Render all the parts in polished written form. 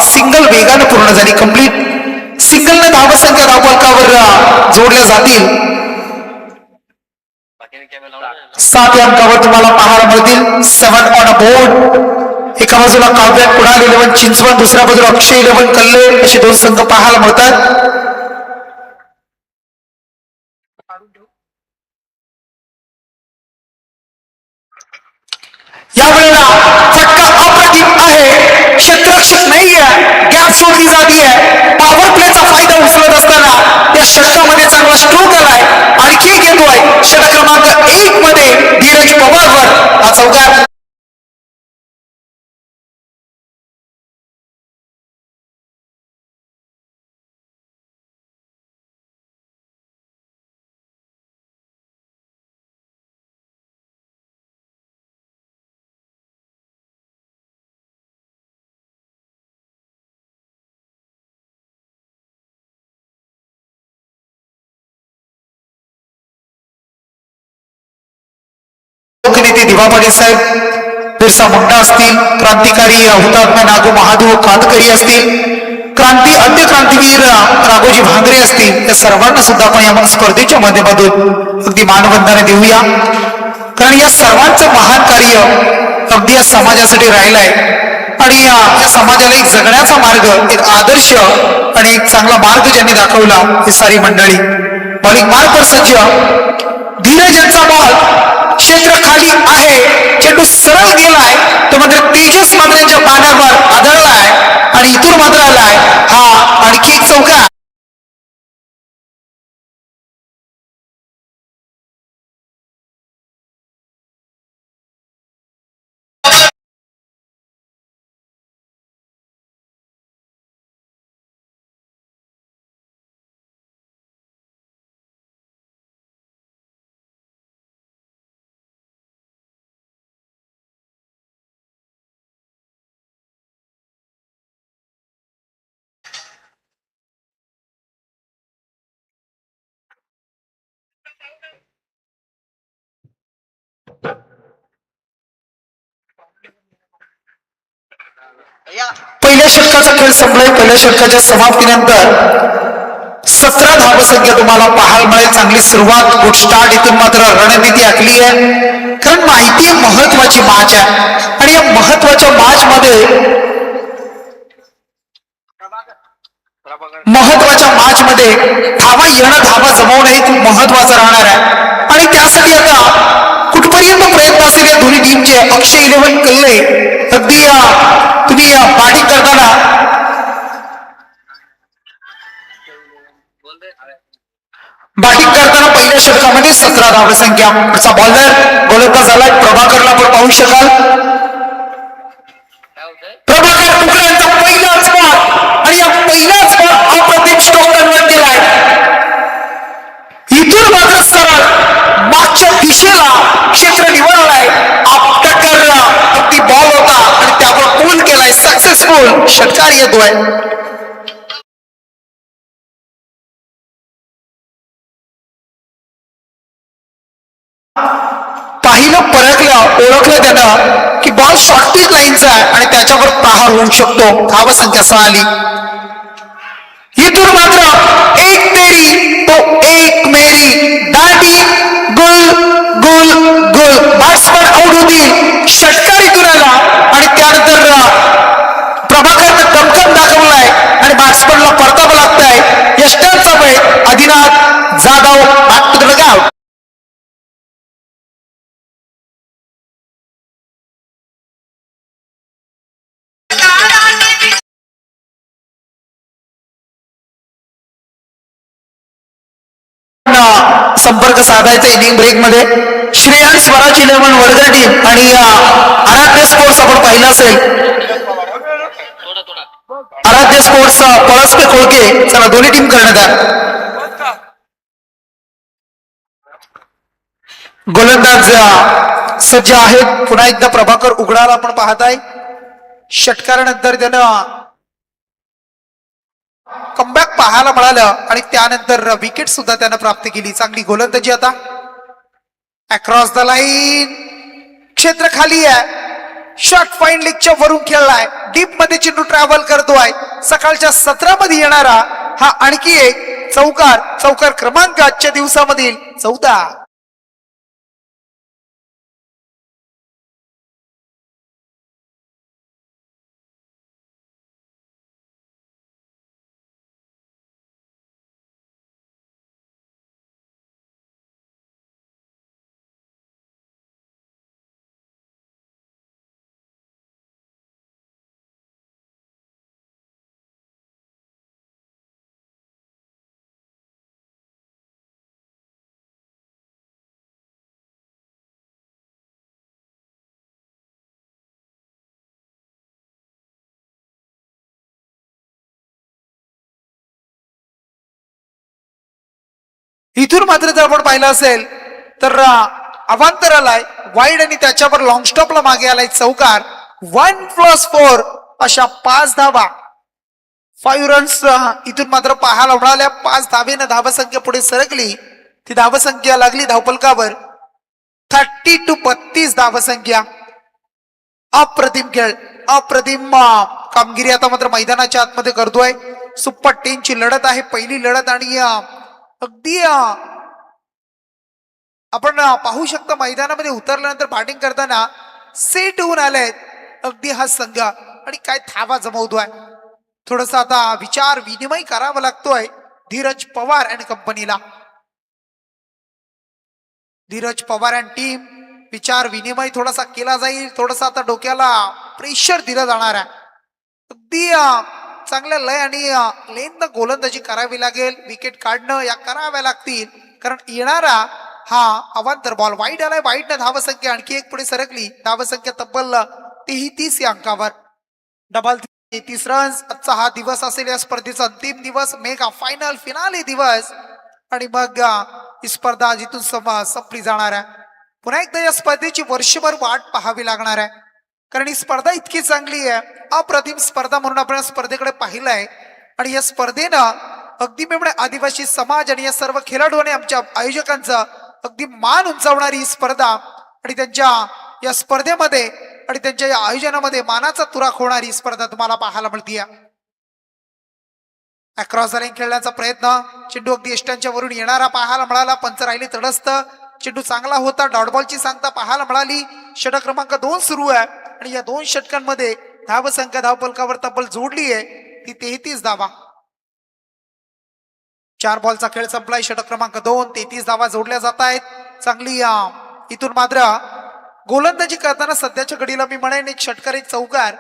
Single वेगाने पूर्ण झाली. कंप्लीट सिंगलने धावसंख्या धावफलकावर जोडल्या जातील. 7 अंकावर तुम्हाला पाहायला मिळतील. 7 ऑन अ बोर्ड. एका बाजूला काव्य कुणाल 11 चिंचवड, दुसऱ्या बाजूला अक्षय 11 कल्ले असे दोन संघ पाहायला मिळतात. यावेळेला फटका अप्रतिम आहे. क्षेत्ररक्षक नाहीये, गॅप सोडली जाते आहे. पॉवर प्लेचा फायदा उचलत असताना त्या षटकामध्ये चांगला स्ट्रोक आलाय. आणखी एक येतोय षटक क्रमांक 1 मध्ये धीरज पवारवर हा चौकार. लोकनेते दिवा पाटील साहेब, बिरसा मुंडा असतील, क्रांतिकारी हुतात्मा नागू महादेव कातकरी असतील, अन्य क्रांतीवीर राघोजी भांगरे असतील, या सर्वांना सुद्धा आपण या स्पर्धेच्या माध्यमातून अगदी मानवंदना देऊया. कारण या सर्वांचं महान कार्य अगदी या समाजासाठी राहिलंय आणि या समाजाला एक जगण्याचा मार्ग, एक आदर्श आणि एक चांगला मार्ग ज्यांनी दाखवला ही सारी मंडळी. बॉलिंग मार्ग सज्ज धीरज यांचा बॉल क्षेत्र खाली आहे. चेंडू सरळ गेलाय तो मात्र तेजस मात्रेच्या पाण्यावर आदळलाय आणि इथून मात्र आलाय हा आणखी एक चौकार. पहिल्या षटकाचा खेळ संपलाय. पहिल्या षटकाच्या समाप्तीनंतर 17 धावसंख्या तुम्हाला पाहायला मिळेल. चांगली सुरुवात, गुड स्टार्ट. इथून मात्र रणनीती आखली आहे. कारण माहिती आहे महत्वाची मॅच आहे आणि या महत्वाच्या मॅच मध्ये धावा येणं, धावा जमवणं हे खूप महत्वाचं राहणार आहे. आणि त्यासाठी आता कुठपर्यंत प्रयत्न असेल या दोन्ही टीमचे. अक्षय 11 कल्ले अगदी तुम्ही बॅटिंग करताना पहिल्या षटकामध्ये 17 धावसंख्या. पुढचा बॉलर गोलंदाज झालाय प्रभाकरला आपण पाहू शकाल. प्रभाकर कुकड्यांचा पहिलाच बॉल आणि या पहिल्याच बॉल अप्रतिम स्ट्रोक कन्वर्ट केलाय. इथून मात्र सरळ मागच्या दिशेला क्षेत्र निवडलाय. आपटकर अगदी बॉल होता आणि त्यावर पूल केलाय. सक्सेसफुल षटकार येतोय. पाहिलं, परखलं, ओळखलं त्यानं की बॉल शॉर्टेज लाईनचा आहे आणि त्याच्यावर प्रहार होऊ शकतो. धावसंख्या 6 आली. इथून मात्र एक तेरी तो एक मेरी, दाटी गुल गुल गुल. बॅट्समन आउट होतील. षटकार इथून आला आणि त्यानंतर प्रभाकरनं दमखम दाखवलाय आणि बॅट्समनला परतावं लागतंय. यष्टांचा वेळ Adinath Jadhav back to the dugout. संपर्क साधायचा इनिंग ब्रेक मध्ये. श्रेयांश स्वराज 11 वर्धा टीम आणि आराध्य स्पोर्ट्स आपण पाहिलं असेल. आराध्य स्पोर्ट्स पळसपे खोळके. चला दोन्ही टीम करण्यात आल्या. गोलंदाज सज्ज आहेत. पुन्हा एकदा प्रभाकर उघडाला आपण पाहताय. षटकारानंतर त्यानं कमबॅक पाहायला मिळालं आणि त्यानंतर विकेट सुद्धा त्यानं प्राप्त केली. चांगली गोलंदाजी आता. अक्रॉस द लाईन, क्षेत्र खाली आहे. शॉट फाईन लेगच्या वरून खेळलाय, डीप मध्ये चेंडू ट्रॅव्हल करतोय. सकाळच्या सत्रामध्ये येणारा हा आणखी एक चौकार क्रमांक आजच्या दिवसामधील 14. इथून मात्र जर आपण पाहिलं असेल तर अवांतर आलाय वाईड आणि त्याच्यावर लॉंग स्टॉपला मागे आलाय चौकार. 1+4 अशा 5 धावा, 5 रन्स इथून मात्र पाहायला मिळाल्या. 5 धावेनं धावसंख्या पुढे सरकली. ती धावसंख्या लागली धावपलकावर 30-32 धावसंख्या. अप्रतिम खेळ, अप्रतिम कामगिरी आता मात्र मैदानाच्या आतमध्ये करतोय. सुपर 10 ची लढत आहे, पहिली लढत. आणि अगदी आपण पाहू शकता मैदानामध्ये उतरल्यानंतर बॅटिंग करताना सेट होऊन आलेत अगदी हा संघ. आणि काय थावा जमवतोय. थोडस आता विचार विनिमय करावा लागतोय धीरज पवार अँड कंपनीला. धीरज पवार अँड टीम विचार विनिमय थोडासा केला जाईल. थोडासा आता डोक्याला प्रेशर दिलं जाणार आहे. अगदी चांगल्या लय आणि लेंथ गोलंदाजी करावी लागेल. विकेट काढणं या कराव्या लागतील, कारण येणारा हा अवांतर बॉल वाईट आलाय. वाईटनं धावसंख्या आणखी एक पुढे सरकली. धावसंख्या तब्बल 33 या अंकावर. Double 33 runs. आजचा हा दिवस असेल या स्पर्धेचा अंतिम दिवस, मेगा फायनल फिनाले दिवस. आणि मग ही स्पर्धा जिथून संपली जाणार आहे. पुन्हा एकदा या स्पर्धेची वर्षभर वाट पाहावी लागणार आहे, कारण ही स्पर्धा इतकी चांगली आहे. अप्रतिम स्पर्धा म्हणून आपण या स्पर्धेकडे पाहिलंय. आणि या स्पर्धेनं अगदी मी आदिवासी समाज आणि या सर्व खेळाडूंनी आमच्या आयोजकांचा अगदी मान उंचावणारी ही स्पर्धा आणि त्यांच्या या स्पर्धेमध्ये आणि त्यांच्या या आयोजनामध्ये मानाचा तुरा खोणारी स्पर्धा तुम्हाला पाहायला मिळतीये. अक्रॉस द लाईन खेळण्याचा प्रयत्न, चेंडू अगदी यष्ट्यांच्या वरून येणारा पाहायला मिळाला. पंच राहिली तडस्त. चेंडू चांगला होता. डॉटबॉलची सांगता पाहायला मिळाली. षटक क्रमांक 2 सुरू आहे आणि या 2 षटकांमध्ये धावसंख्या धावपलकावर तब्बल जोडली आहे ती 33 धावा. 4 बॉलचा खेळ संपलाय. षटक क्रमांक 2, 33 धावा जोडल्या जात आहेत. चांगली इथून मात्र गोलंदाजी करताना सध्याच्या घडीला मी म्हणेन एक षटकार एक चौकार.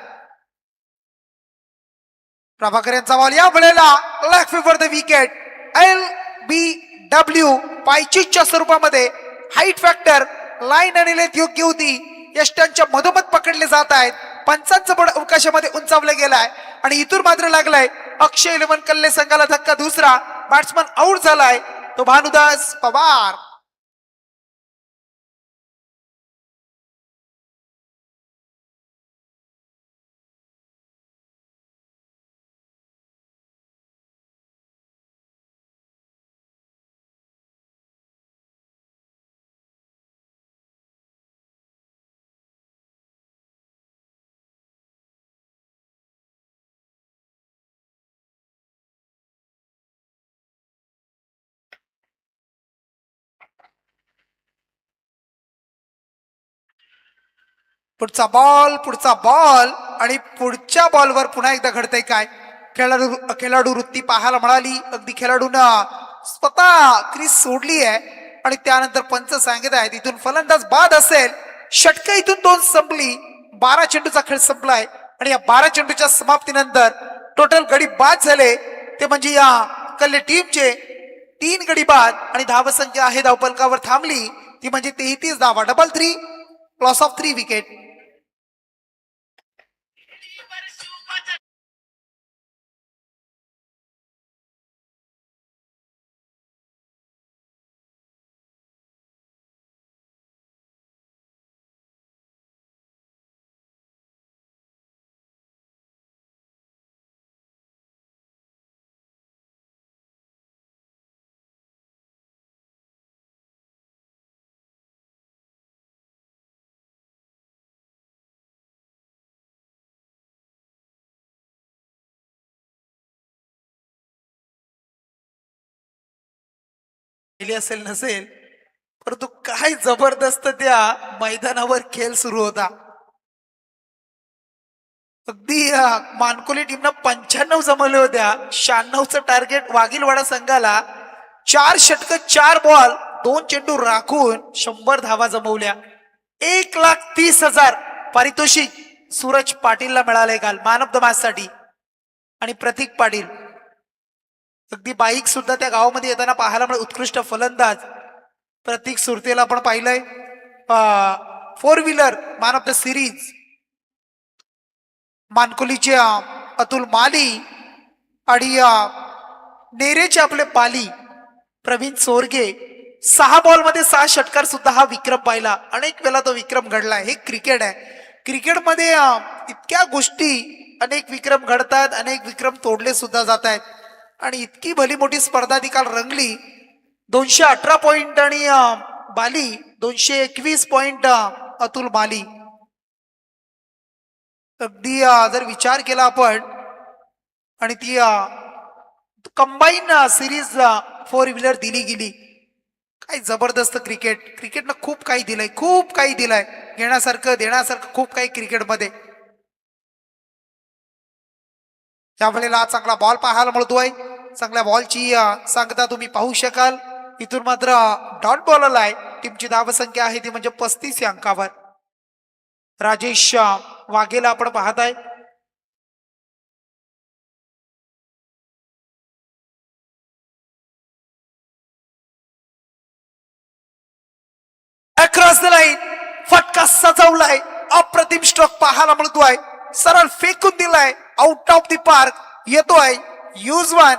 प्रभाकर यांचा बॉल या वेळेला leg for the wicket. LBW पायचीच्या स्वरूपामध्ये हाईट फॅक्टर लाईन आणि लेथ योग्य होती. यष्ट्यांच्या मधोमध पकडले जात आहेत. पंचांचं बोर्ड अवकाशामध्ये उंचावलं गेलाय आणि इथून मात्र लागलाय अक्षय 11 कल्ले संघाला धक्का. दुसरा बॅट्समन आउट झालाय, तो भानुदास पवार. पुढचा बॉल आणि पुढच्या बॉलवर पुन्हा एकदा घडतंय काय. खेळाडू वृत्ती पाहायला मिळाली. अगदी खेळाडूंना स्वतः क्रीज सोडली आहे आणि त्यानंतर पंच सांगत आहेत इथून फलंदाज बाद असेल. षटक इथून 2 संपली. 12 चेंडूचा खेळ संपलाय आणि या 12 चेंडूच्या समाप्तीनंतर टोटल गडी बाद झाले ते म्हणजे या कल्ले टीमचे 3 गडी बाद आणि धावसंख्या आहे धावपलकावर थांबली ती म्हणजे 33 धावा. Double 3, loss of 3 wicket. केली असेल नसेल, परंतु काय जबरदस्त त्या मैदानावर खेळ सुरू होता. अगदी मानकोली टीमनं 95 जमवले होत्या. 96चं टार्गेट वाघीलवाडा संघाला. 4 षटक 4 बॉल 2 चेंडू राखून 100 धावा जमवल्या. 1,30,000 पारितोषिक सूरज पाटीलला मिळाले काल मॅन ऑफ द मॅच साठी. आणि प्रतीक पाटील अगदी बाईक सुद्धा त्या गावामध्ये येताना पाहायला मिळाले. उत्कृष्ट फलंदाज प्रतीक सुरतेला आपण पाहिलंय. 4 wheeler man of the series मानकोलीचे अतुल माली आणि नेरेचे आपले पाली प्रवीण सोरगे. 6 बॉल मध्ये 6 षटकार सुद्धा हा विक्रम पाहिला. अनेक वेळा तो विक्रम घडलाय. हे क्रिकेट आहे. क्रिकेटमध्ये इतक्या गोष्टी, अनेक विक्रम घडतात, अनेक विक्रम तोडले सुद्धा जात आहेत. आणि इतकी भली मोठी स्पर्धा ती काल रंगली. 218 पॉइंट आणि बाली 221 पॉइंट अतुल माली. अगदी जर विचार केला आपण आणि ती कंबाईन सिरीज 4 व्हीलर दिली गेली. काय जबरदस्त क्रिकेट. क्रिकेटनं खूप काही दिलंय, खूप काही दिलंय. घेण्यासारखं देण्यासारखं खूप काही क्रिकेटमध्ये. त्यावेळेला चांगला बॉल पाहायला मिळतोय. चांगल्या बॉलची सांगता तुम्ही पाहू शकाल. इथून मात्र डॉट बॉल आलाय. टीमची धावसंख्या आहे ती म्हणजे 35 या अंकावर. राजेश वाघेला आपण पाहताय. अक्रॉस द लाईन फटका सजवलाय. अप्रतिम स्ट्रोक पाहायला मिळतोय. सरळ फेकून दिलाय. आउट ऑफ द पार्क येतोय. Use one.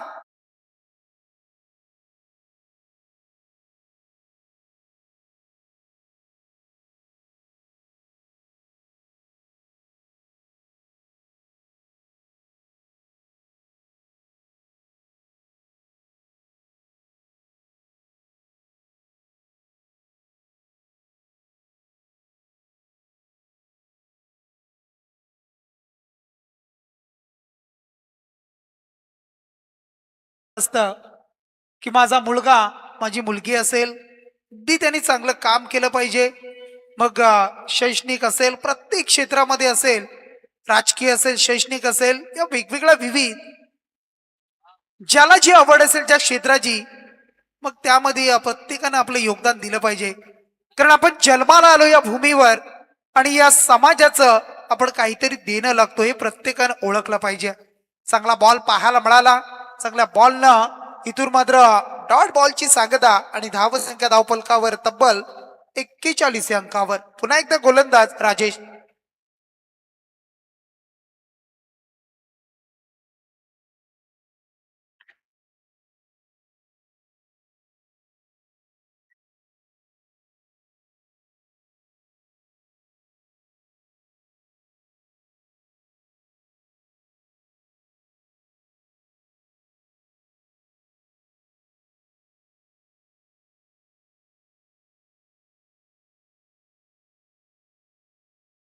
असतं की माझा मुलगा माझी मुलगी असेल ती त्यांनी चांगलं काम केलं पाहिजे. मग शैक्षणिक असेल, प्रत्येक क्षेत्रामध्ये असेल, राजकीय असेल, शैक्षणिक असेल, या वेगवेगळ्या विविध ज्याला जी आवड असेल ज्या क्षेत्राची, मग त्यामध्ये प्रत्येकानं आपलं योगदान दिलं पाहिजे. कारण आपण जन्माला आलो या भूमीवर आणि या समाजाचं आपण काहीतरी देणं लागतो हे प्रत्येकानं ओळखलं पाहिजे. चांगला बॉल पाहायला मिळाला. चांगल्या बॉलनं इथून मात्र डॉट बॉलची सांगता आणि धावसंख्या धावफलकावर तब्बल 41 या अंकावर. पुन्हा एकदा गोलंदाज राजेश.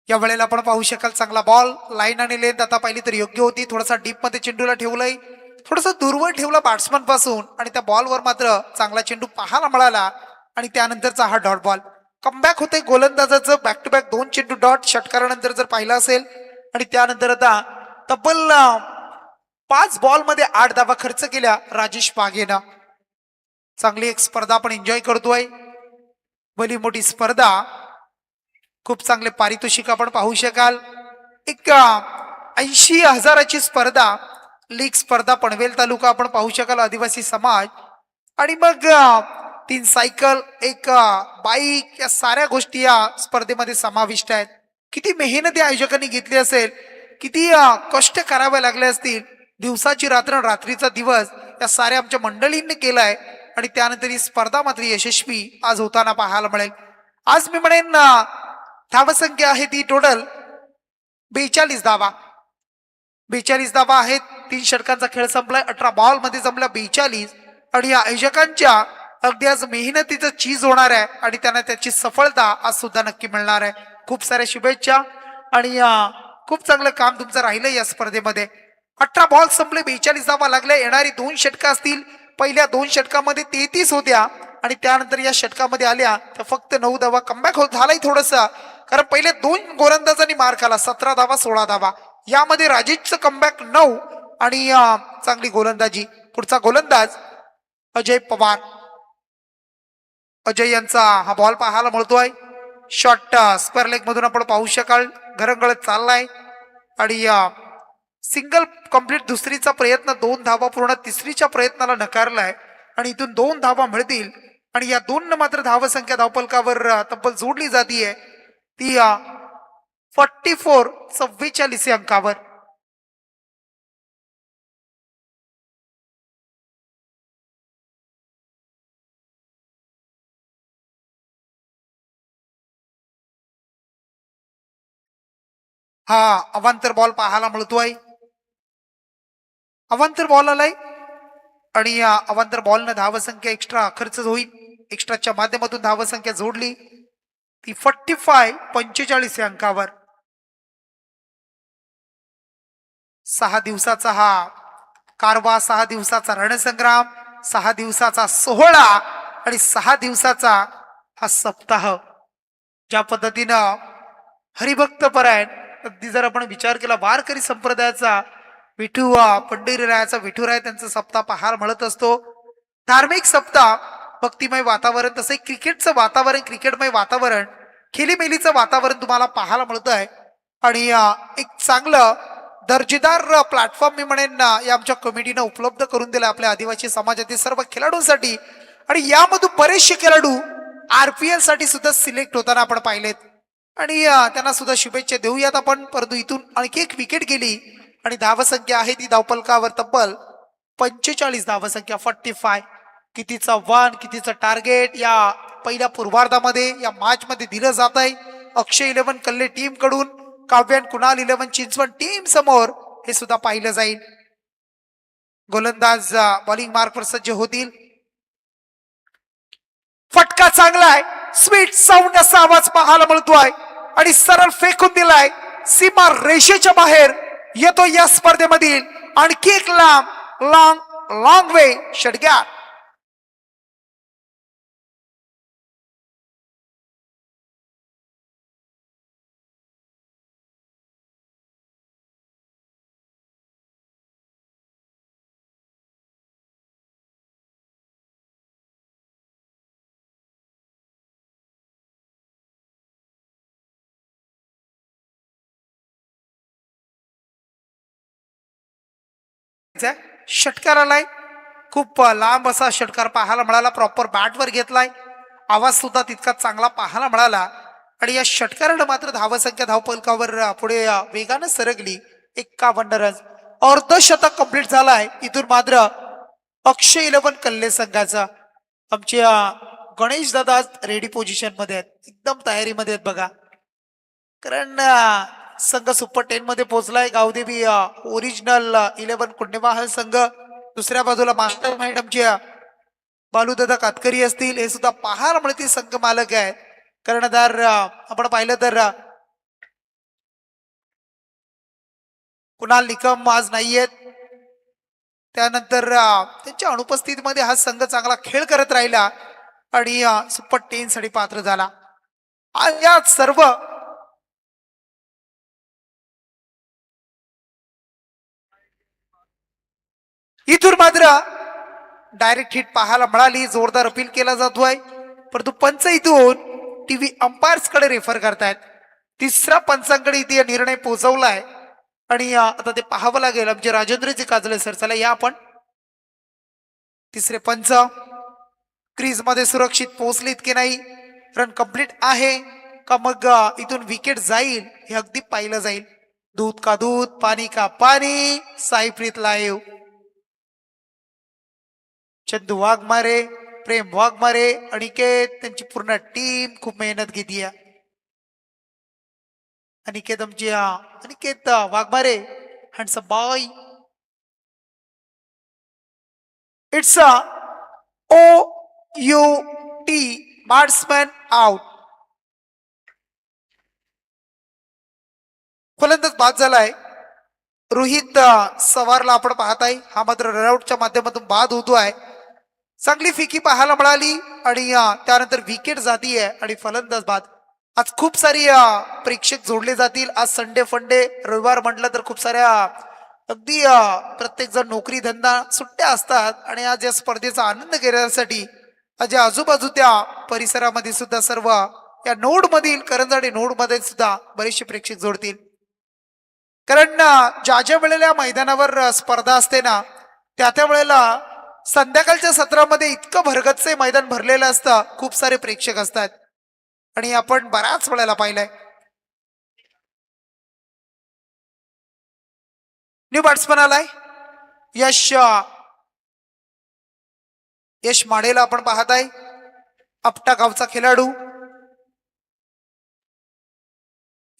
या वेळेला आपण पाहू शकाल चांगला बॉल लाईन आणि लेंथ आता पाहिली तर योग्य होती. थोडासा डीप मध्ये चेंडूला ठेवलंय, थोडस दूरवर ठेवला बॅट्समन पासून आणि त्या बॉलवर मात्र चांगला चेंडू पाहायला मिळाला. आणि त्यानंतरचा हा डॉट बॉल. कमबॅक होते गोलंदाजाचं. बॅक टू बॅक 2 चेंडू डॉट षटकारानंतर जर पाहिलं असेल. आणि त्यानंतर आता तब्बल 5 बॉल मध्ये 8 धावा खर्च केल्या राजेश वाघेनं. चांगली एक स्पर्धा आपण एन्जॉय करतोय. भली मोठी स्पर्धा, खूप चांगले पारितोषिक आपण पाहू शकाल. एक 80,000ची स्पर्धा, लीग स्पर्धा पनवेल तालुका आपण पाहू शकाल. आदिवासी समाज आणि मग 3 सायकल, एक बाईक, या साऱ्या गोष्टी या स्पर्धेमध्ये समाविष्ट आहेत. किती मेहनत या आयोजकांनी घेतली असेल, किती कष्ट करावे लागले असतील. दिवसाची रात्र, रात्रीचा दिवस या साऱ्या आमच्या मंडळींनी केलाय. आणि त्यानंतर ही स्पर्धा मात्र यशस्वी आज होताना पाहायला मिळेल. आज मी म्हणेन धावसंख्या आहे ती टोटल 42 धावा. 42 धावा आहेत. 3 षटकांचा खेळ संपलाय. 18 बॉल मध्ये जमल्या 42. आणि या आयोजकांच्या अगदी आज मेहनतीचं चीज होणार आहे आणि त्यांना त्याची सफलता आज सुद्धा नक्की मिळणार आहे. खूप साऱ्या शुभेच्छा आणि खूप चांगलं काम तुमचं राहिलं या स्पर्धेमध्ये. 18 बॉल संपले, 42 धावा लागल्या. येणारी 2 षटकं असतील. पहिल्या 2 षटकामध्ये 33 होत्या आणि त्यानंतर या षटकामध्ये आल्या तर फक्त 9 धावा. कमबॅक होत झालाय थोडंसं, कारण पहिले 2 गोलंदाजांनी मार खाला. 17 धावा 16 धावा. यामध्ये राजेशचं कमबॅक 9 आणि चांगली गोलंदाजी. पुढचा गोलंदाज अजय पवार. अजय यांचा हा बॉल पाहायला मिळतोय. शॉर्ट स्क्वेअर लेग मधून आपण पाहू शकाल. घरंगळत चाललाय आणि सिंगल कंप्लीट. दुसरीचा प्रयत्न 2 धावा पूर्ण. तिसरीच्या प्रयत्नाला नकारलाय आणि इथून 2 धावा मिळतील आणि या 2 मात्र धावसंख्या धावपलकावर तब्बल जोडली जातीये ती 44 अंकावर. हा अवांतर बॉल पाहायला मिळतोय. अवांतर बॉल आलाय आणि या अवांतर बॉलनं धावसंख्या एक्स्ट्रा खर्च होईल. एक्स्ट्राच्या माध्यमातून धावसंख्या जोडली ती 45 अंकावर. 6 दिवसाचा हा कारवा, 6 दिवसाचा रणसंग्राम, 6 दिवसाचा सोहळा आणि 6 दिवसाचा हा सप्ताह. ज्या पद्धतीनं हरिभक्त परायण अगदी जर आपण विचार केला वारकरी संप्रदायाचा विठू पंढरीरायाचा विठुराय त्यांचा सप्ताह पाहायला मिळत असतो. धार्मिक सप्ताह, भक्तिमय वातावरण, तसे क्रिकेटचं वातावरण, क्रिकेटमय वातावरण, खेलीमेलीचं वातावरण तुम्हाला पाहायला मिळत आहे. आणि एक चांगलं दर्जेदार प्लॅटफॉर्म मी म्हणेन या आमच्या कमिटीनं उपलब्ध करून दिला आपल्या आदिवासी समाजातील सर्व खेळाडूंसाठी. आणि यामधून बरेचसे खेळाडू RPL साठी सुद्धा सिलेक्ट होताना आपण पाहिलेत आणि त्यांना सुद्धा शुभेच्छा देऊयात आपण. परंतु इथून आणखी एक विकेट गेली आणि धावसंख्या आहे ती धावपलकावर तब्बल 45 धावसंख्या. 45. कितीचा वन, कितीचं टार्गेट या पहिल्या पूर्वार्धामध्ये या मॅच मध्ये दिलं जात आहे. अक्षय 11 कल्ले टीम कडून, काव्यान कुणाल 11 चिंचवड टीम समोर हे सुद्धा पाहिलं जाईल. गोलंदाज बॉलिंग मार्कवर सज्ज होतील. फटका चांगला आहे. स्वीट साऊंड असा आवाज पाहायला मिळतोय आणि सरळ फेकून दिलाय. सीमा रेषेच्या बाहेर येतो या स्पर्धेमधील आणखी एक लॉंग वे षटकार. षटकार आलाय. खूप लांब असा षटकार पाहायला मिळाला. प्रॉपर बॅटवर घेतलाय. आवाज सुद्धा तितका चांगला पाहायला मिळाला आणि या षटकारानं मात्र धावसंख्या धावपलकावर पुढे वेगानं सरकली. 51 रन. अर्धशतक कंप्लीट झालाय. इथून मात्र अक्षय 11 कल्ले संघाचा. आमचे गणेश दादा रेडी पोझिशन मध्ये आहेत, एकदम तयारीमध्ये आहेत बघा. कारण संघ सुपर 10 मध्ये पोहोचलाय. गावदेवी ओरिजिनल 11 कुंडेमाहल संघ. दुसऱ्या बाजूला मास्टर माइंड आमचे बालूदादा कातकरी असतील, हे सुद्धा पाहायला मिळतील संघ मालक आहे. कर्णधार आपण पाहिलं तर कुणाल निकम आज नाहीयेत. त्यानंतर त्यांच्या अनुपस्थितीमध्ये हा संघ चांगला खेळ करत राहिला आणि सुपर 10 साठी पात्र झाला. या सर्व इथून मात्र डायरेक्ट हिट पाहायला मिळाली. जोरदार अपील केला जातोय, परंतु पंच इथून टीव्ही अंपायर्स कडे रेफर करतायत. तिसरा पंचांकडे इथे निर्णय पोहोचवलाय आणि आता ते पाहावं लागेल. आमचे राजेंद्रजी काजले सर, चला या आपण. तिसरे पंच क्रीज मध्ये सुरक्षित पोहोचलेत की नाही, रन कंप्लीट आहे का, मग इथून विकेट जाईल हे अगदी पाहिलं जाईल. दूध का दूध, पाणी का पाणी. साईप्रीत लाईव्ह. चंदू वाघमारे, प्रेम वाघमारे, अनिकेत, त्यांची पूर्ण टीम खूप मेहनत घेते. अनिकेत आमची Aniket Waghmare, handsome boy. It's OUT, batsman out. फलंदाज बाद झालाय. रोहित सवारला आपण पाहताय. हा मात्र रनआउटच्या माध्यमातून बाद होतो आहे. चांगली फिकी पाहायला मिळाली आणि त्यानंतर विकेट जातीये आणि फलंदाज बाद. आज खूप सारी प्रेक्षक जोडले जातील. आज संडे फंडे रविवार म्हटलं तर खूप साऱ्या अगदी प्रत्येक जण नोकरी धंदा सुट्ट्या असतात आणि आज या स्पर्धेचा आनंद घेण्यासाठी आज या आजूबाजू त्या परिसरामध्ये सुद्धा सर्व या नोड मधील करंजाडे नोड मध्ये सुद्धा बरेचसे प्रेक्षक जोडतील. कारण ज्या ज्या वेळेला मैदानावर स्पर्धा असते ना त्या वेळेला संध्याकाळच्या सत्रामध्ये इतकं भरगतचे मैदान भरलेलं असतं, खूप सारे प्रेक्षक असतात आणि आपण बऱ्याच वेळेला पाहिलंय. न्यू बॅट्समन आलाय यश. यश माडेला आपण पाहताय, आपटा गावचा खेळाडू.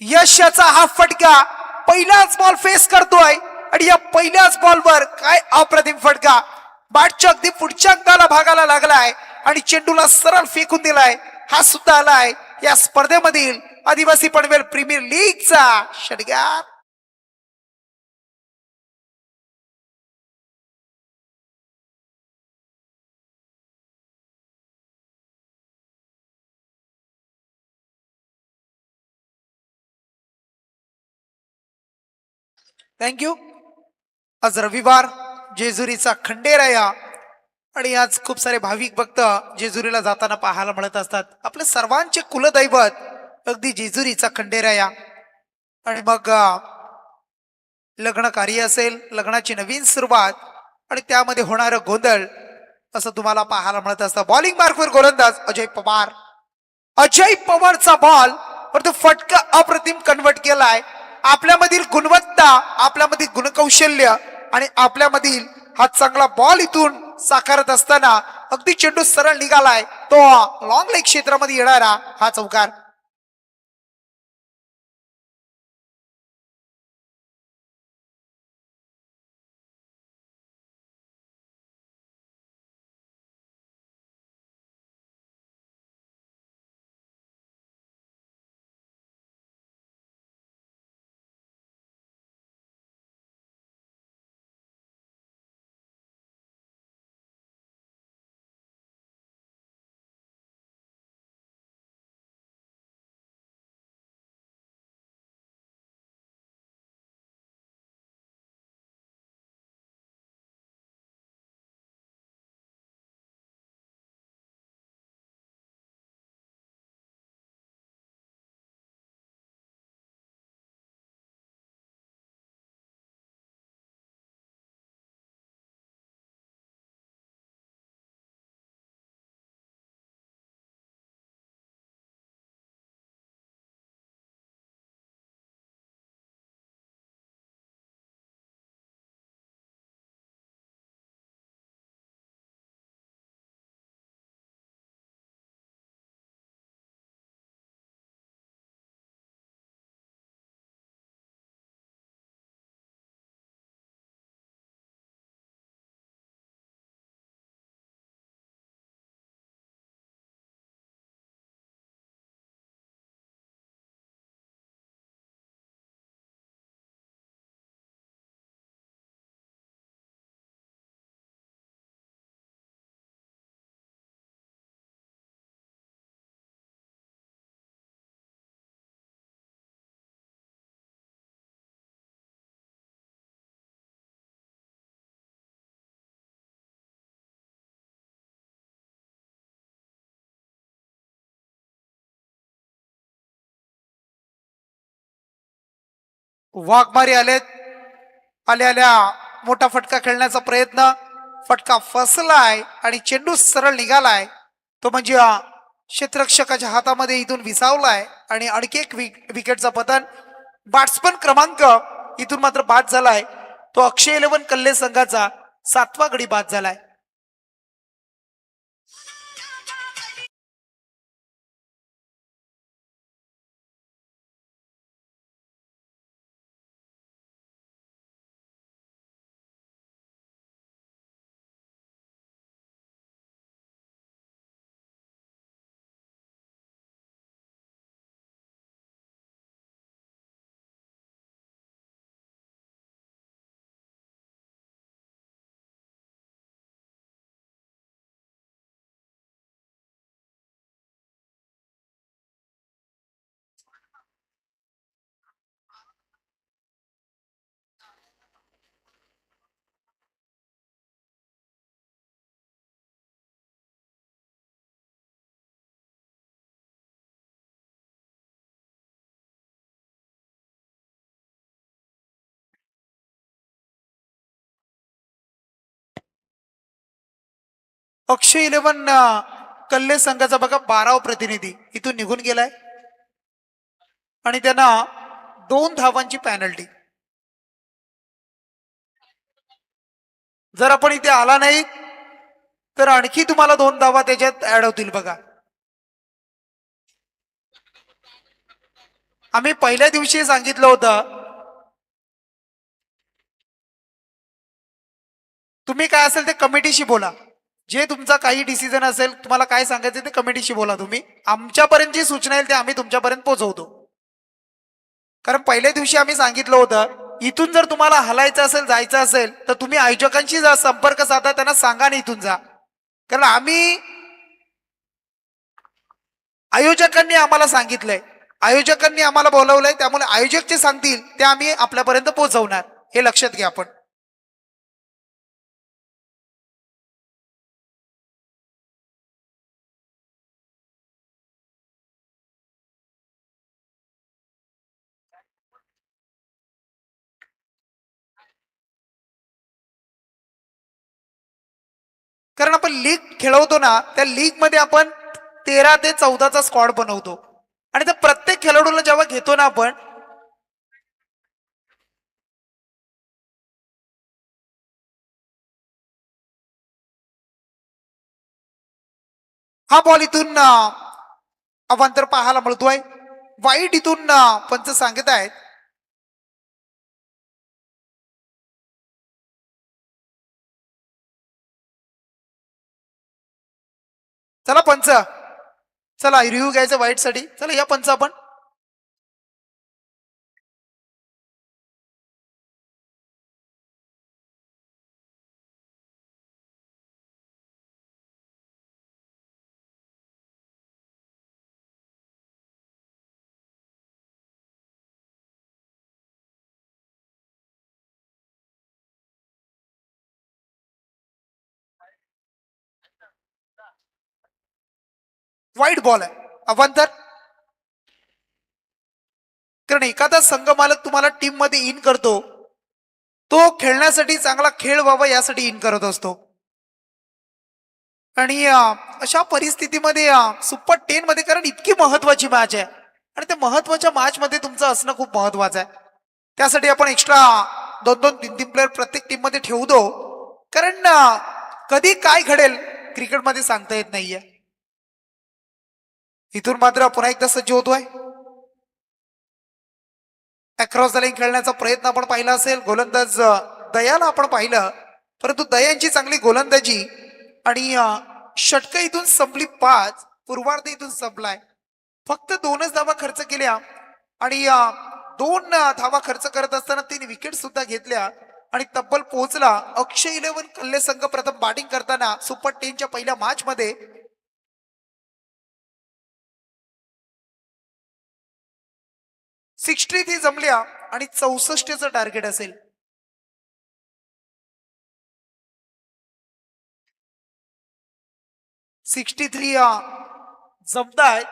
यशाचा हा फटका पहिलाच बॉल फेस करतोय आणि या पहिल्याच बॉलवर काय अप्रतिम फटका. बॅटच्या अगदी पुढच्या अंगाला भागाला लागलाय आणि चेंडूला सरळ फेकून दिलाय. हा सुद्धा आलाय या स्पर्धेमधील आदिवासी पनवेल प्रीमियर लीगचा षटकार. थँक्यू. आज रविवार, जेजुरीचा खंडेराया आणि आज खूप सारे भाविक भक्त जेजुरीला जाताना पाहायला मिळत असतात. आपले सर्वांचे कुलदैवत अगदी जेजुरीचा खंडेराया. आणि मग लग्न कार्य असेल, लग्नाची नवीन सुरुवात आणि त्यामध्ये होणारं गोंधळ असं तुम्हाला पाहायला मिळत असतं. बॉलिंग मार्कवर गोलंदाज अजय पवार. अजय पवारचा बॉल परंतु फटका अप्रतिम कन्वर्ट केलाय. आपल्यामधील गुणवत्ता, आपल्यामधील गुणकौशल्य आणि आपल्यामधील हा चांगला बॉल इथून साकारत असताना अगदी चेंडू सरळ निघालाय. तो लॉंग लेग क्षेत्रामध्ये येणारा हा चौकार. वाघमारे आलेत. आल्या आल्या मोठा फटका खेळण्याचा प्रयत्न, फटका फसलाय आणि चेंडू सरळ निघालाय. तो म्हणजे क्षेत्ररक्षकाच्या हातामध्ये इथून विसावलाय आणि आणखी एक विकेटचा पतन. बॅट्समन क्रमांक इथून मात्र बाद झालाय. तो अक्षय 11 कल्ले संघाचा 7वा गडी बाद झालाय. अक्षय इलेव्हन कल्ले संघाचा बघा 12वा प्रतिनिधी इथून निघून गेलाय आणि त्यांना 2 धावांची पॅनल्टी. जर आपण इथे आला नाही तर आणखी तुम्हाला 2 धावा त्याच्यात ऍड होतील बघा. आम्ही पहिल्या दिवशी सांगितलं होतं तुम्ही काय असेल ते कमिटीशी बोला. जे तुमचा काही डिसिजन असेल तुम्हाला काय सांगायचं ते कमिटीशी बोला. तुम्ही आमच्यापर्यंत जी सूचना येईल ते आम्ही तुमच्यापर्यंत पोहोचवतो. कारण पहिल्या दिवशी आम्ही सांगितलं होतं इथून जर तुम्हाला हलायचं असेल जायचं असेल तर तुम्ही आयोजकांशी जा, संपर्क साधा, त्यांना सांगा ना इथून जा. कारण आम्ही आयोजकांनी आम्हाला सांगितलंय, आयोजकांनी आम्हाला बोलवलंय, त्यामुळे आयोजक जे सांगतील ते आम्ही आपल्यापर्यंत पोहोचवणार, हे लक्षात घ्या आपण. कारण आपण लीग खेळवतो ना, त्या लीग मध्ये आपण 13 ते 14चा स्क्वॉड बनवतो आणि त्या प्रत्येक खेळाडूला जेव्हा घेतो ना आपण, हा बॉल इथून अवांतर पाहायला मिळतोय. वाईट इथून पंच सांगत आहेत. चला पंच, चला रिव्ह्यू घ्यायचं वाईट साठी. चला या पंच आपण. वाईट बॉल आहे अवांतर. कारण एखादा संघ मालक तुम्हाला टीम मध्ये इन करतो, तो खेळण्यासाठी चांगला खेळ व्हावा यासाठी इन करत असतो. आणि अशा परिस्थितीमध्ये सुपर 10 मध्ये, कारण इतकी महत्वाची मॅच आहे आणि त्या महत्वाच्या मॅच मध्ये तुमचं असणं खूप महत्वाचं आहे. त्यासाठी आपण एक्स्ट्रा 2-2, 3-3 प्लेअर प्रत्येक टीम मध्ये ठेवतो. कारण कधी काय घडेल क्रिकेटमध्ये सांगता येत नाहीये. इथून मात्र पुन्हा एकदा सज्ज होतोय. अक्रॉस द लाईन खेळण्याचा प्रयत्न आपण पाहिला असेल. गोलंदाज दयाला आपण पाहिलं, परंतु दयांची चांगली गोलंदाजी आणि षटक इथून संपली 5, पूर्वार्ध इथून संपलाय. फक्त 2च धावा खर्च केल्या आणि 2 धावा खर्च करत असताना 3 विकेट सुद्धा घेतल्या आणि तब्बल पोहोचला. अक्षय इलेव्हन कल्ले संघ प्रथम बॅटिंग करताना सुपर 10च्या पहिल्या मॅच मध्ये 63 जमल्या आणि 64चं टार्गेट असेल. 63 जमतायत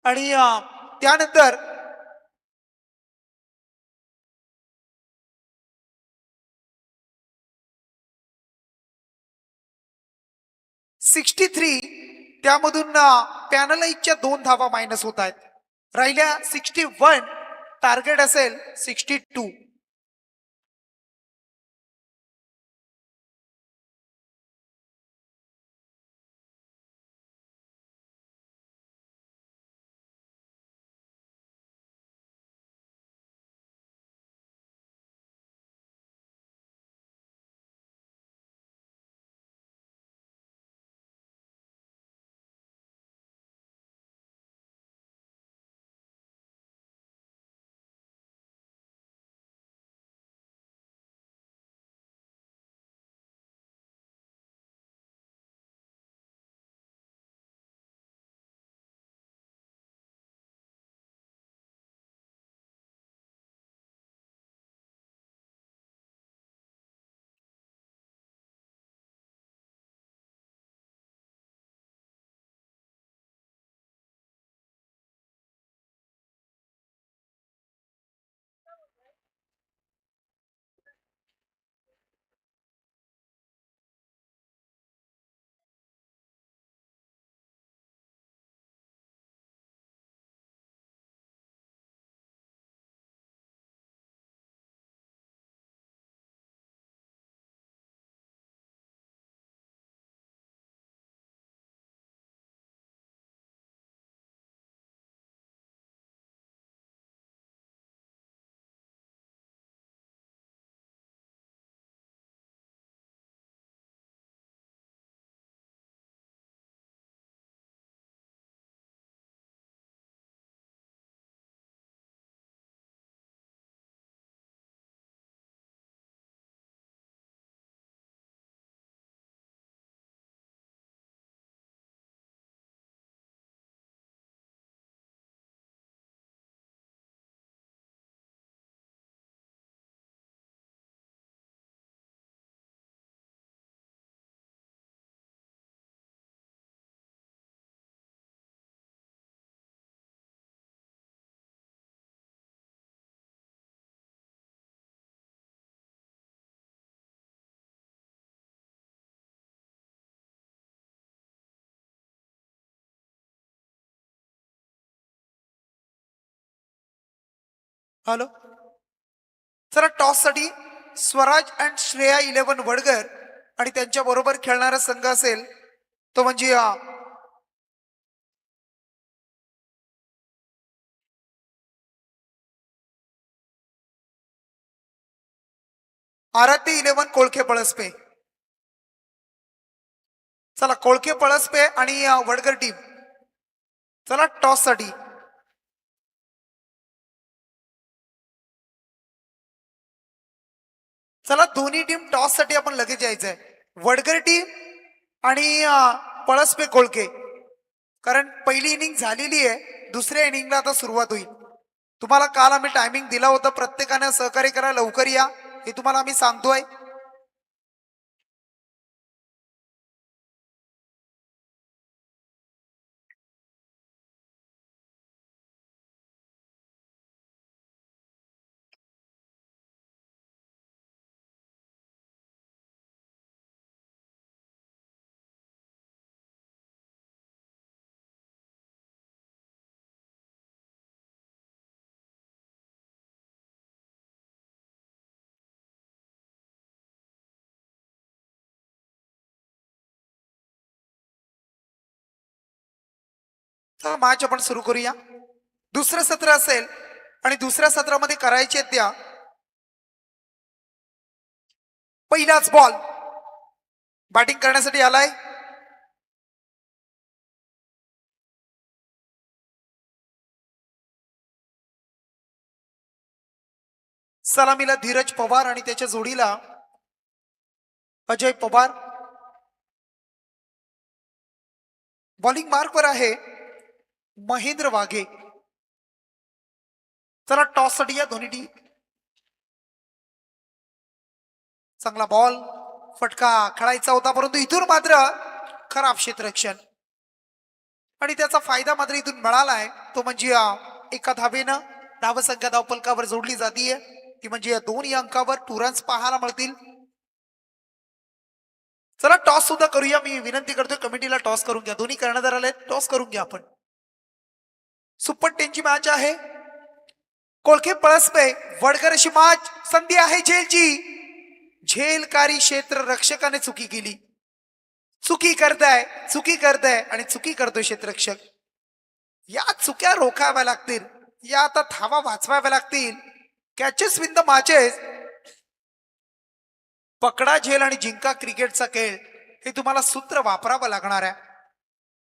आणि त्यानंतर 63 त्यामधून पॅनलाईजच्या 2 धावा मायनस होत आहेत. राहिल्या 61, टार्गेट असेल 62. हॅलो. चला टॉससाठी स्वराज अँड श्रेया 11 वडगर आणि त्यांच्या बरोबर खेळणारा संघ असेल तो म्हणजे आराध्य 11 कोळखे पळसपे. चला कोळखे पळसपे आणि वडगर टीम चला टॉस साठी. चला दोन्ही टीम टॉस साठी आपण लगेच यायचंय. वडगर टीम आणि पळसपे कोळके, कारण पहिली इनिंग झालेली आहे, दुसऱ्या इनिंगला आता सुरुवात होईल. तुम्हाला काल आम्ही टायमिंग दिला होता, प्रत्येकाने सहकार्य करा, लवकर या हे तुम्हाला आम्ही सांगतोय. चला मॅच आपण सुरू करूया. दुसरं सत्र असेल आणि दुसऱ्या सत्रामध्ये करायचे त्या पहिलाच बॉल बॅटिंग करण्यासाठी आलाय सलामीला धीरज पवार आणि त्याच्या जोडीला अजय पवार. बॉलिंग मार्कवर आहे महेंद्र वाघे. चला टॉस साठी या दोन्ही टीम. चांगला बॉल फटका खेळायचा होता, परंतु इथून मात्र खराब क्षेत्ररक्षण आणि त्याचा फायदा मात्र इथून मिळालाय, तो म्हणजे एका धावेनं धावसंख्या धावपलकावर जोडली जातीये, ती म्हणजे या दोन या अंकावर 2 रन्स पाहायला मिळतील. चला टॉस सुद्धा करूया. मी विनंती करतोय कमिटीला टॉस करून घ्या. दोन्ही कर्णधार आले, टॉस करून घ्या आपण. सुपर 10 ची मॅच आहे. कोळखे पळसपे वडकर अशी मॅच. संधी आहे झेलची. झेलकारी क्षेत्र रक्षकाने चुकी केली. चुकी करताय आणि चुकी करतोय क्षेत्ररक्षक. या चुक्या रोखाव्या लागतील, या आता धावा वाचवाव्या लागतील. Catches win the matches. पकडा झेल आणि जिंका क्रिकेटचा खेळ हे तुम्हाला सूत्र वापरावं लागणार आहे.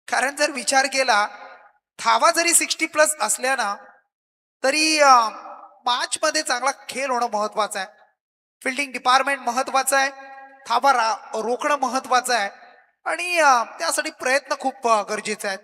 कारण जर विचार केला, धावा जरी 60+ असल्या ना तरी मॅच मध्ये चांगला खेळ होणं महत्वाचं आहे. फिल्डिंग डिपार्टमेंट महत्वाचं आहे, धावा रोखणं महत्वाचं आहे आणि त्यासाठी प्रयत्न खूप गरजेचे आहेत.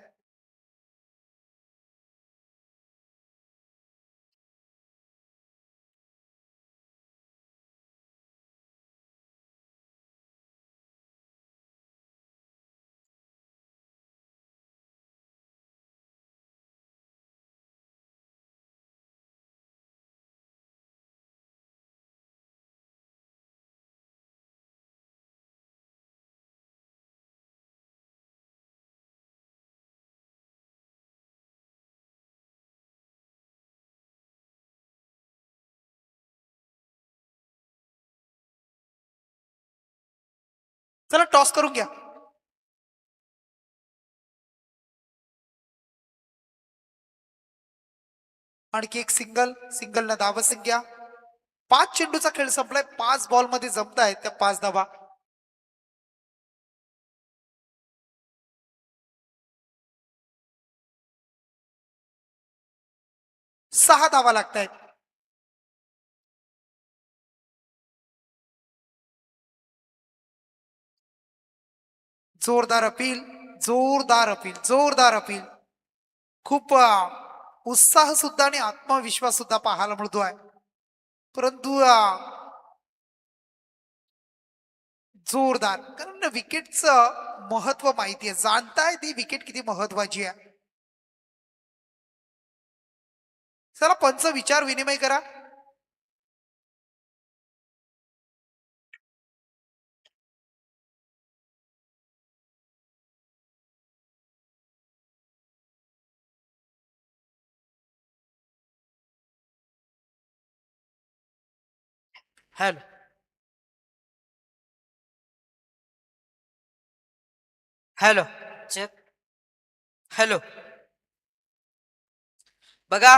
चला टॉस करून घ्या. आणखी एक सिंगल न धावा संख्या. 5 चेंडूचा खेळ संपलाय, 5 बॉल मध्ये जमतायत त्या 5 धावा. 6 धावा लागतायत. जोरदार अपील, जोरदार अपील, जोरदार अपील. खूप उत्साह सुद्धा आणि आत्मविश्वास सुद्धा पाहायला मिळतोय, परंतु जोरदार, कारण विकेटचं महत्व माहिती आहे, जाणताय ती विकेट किती महत्वाची आहे. चला पंच विचार विनिमय करा. Hello hello check hello. बघा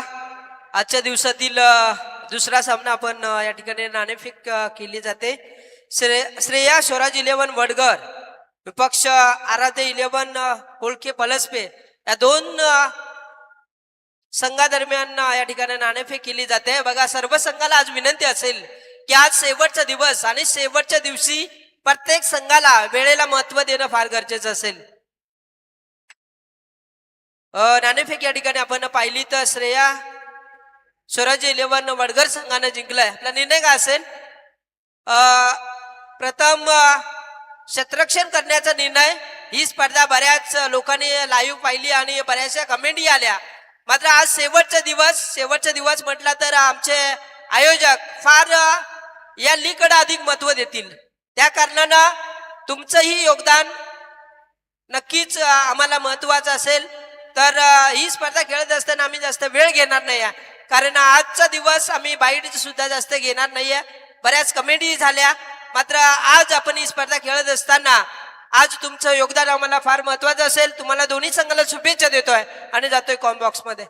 आजच्या दिवसातील दुसरा सामना आपण या ठिकाणी नाणेफेक केली जाते. श्रेया स्वराज 11 वडगर विपक्ष आराध्य 11 कोळके पलसपे या दोन संघादरम्यान या ठिकाणी नाणेफेक केली जाते. बघा सर्व संघाला आज विनंती असेल की आज शेवटचा दिवस आणि शेवटच्या दिवशी प्रत्येक संघाला वेळेला महत्व देणं फार गरजेचं असेल. नाणेफेक या ठिकाणी आपण पाहिली तर श्रेया स्वराज 11 वडगर संघाने जिंकलाय. आपला निर्णय काय असेल? प्रथम क्षेत्ररक्षण करण्याचा निर्णय. ही स्पर्धा बऱ्याच लोकांनी लाईव्ह पाहिली आणि बऱ्याचशा कमेंटही आल्या. मात्र आज शेवटचा दिवस म्हटला तर आमचे आयोजक फार या लीगकडे अधिक महत्व देतील. त्या कारणानं तुमचंही योगदान नक्कीच आम्हाला महत्वाचं असेल. तर ही स्पर्धा खेळत असताना आम्ही जास्त वेळ घेणार नाही, कारण आजचा दिवस आम्ही बाईट सुद्धा जास्त घेणार नाहीये. बऱ्याच कमेंटी झाल्या. मात्र आज आपण ही स्पर्धा खेळत असताना आज तुमचं योगदान आम्हाला फार महत्वाचं असेल. तुम्हाला दोन्ही संघाला शुभेच्छा देतोय आणि जातोय कॉमेंट बॉक्स मध्ये.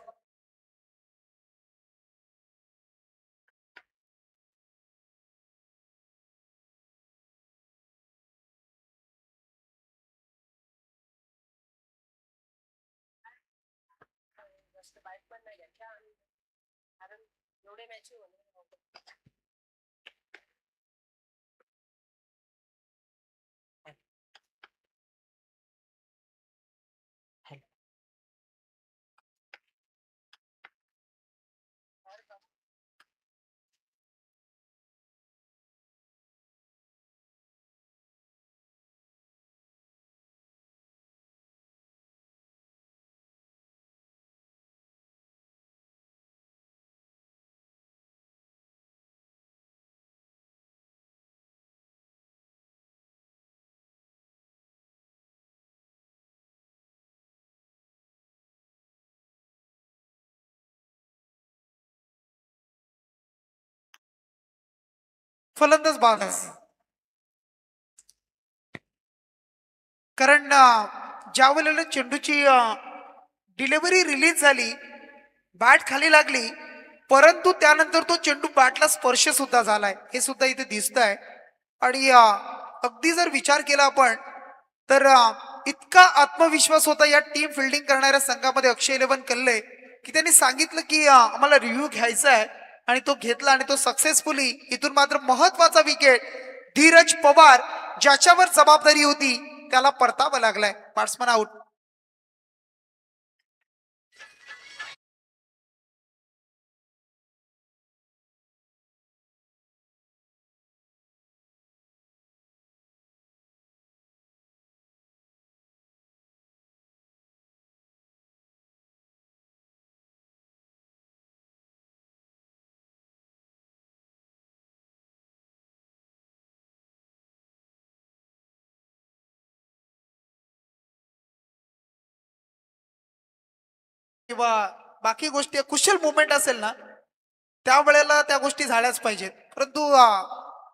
फलंदाज बाद. कारण ज्या वेळेला चेंडूची डिलिव्हरी रिलीज झाली, बॅट खाली लागली, परंतु त्यानंतर तो चेंडू बॅटला स्पर्श सुद्धा झालाय, हे सुद्धा इथे दिसत आहे. आणि अगदी जर विचार केला आपण तर इतका आत्मविश्वास होता या टीम फिल्डिंग करणाऱ्या संघामध्ये अक्षय 11 कल्ले, की त्यांनी सांगितलं की आम्हाला रिव्ह्यू घ्यायचा आहे आणि तो घेतला आणि तो सक्सेसफुली. इथून मात्र महत्वाचा विकेट धीरज पवार ज्याच्यावर जबाबदारी होती त्याला परतावा लागलाय. Batsman out. किंवा बाकी गोष्टी कुशल मुवमेंट असेल ना, त्यावेळेला त्या गोष्टी झाल्याच पाहिजेत. परंतु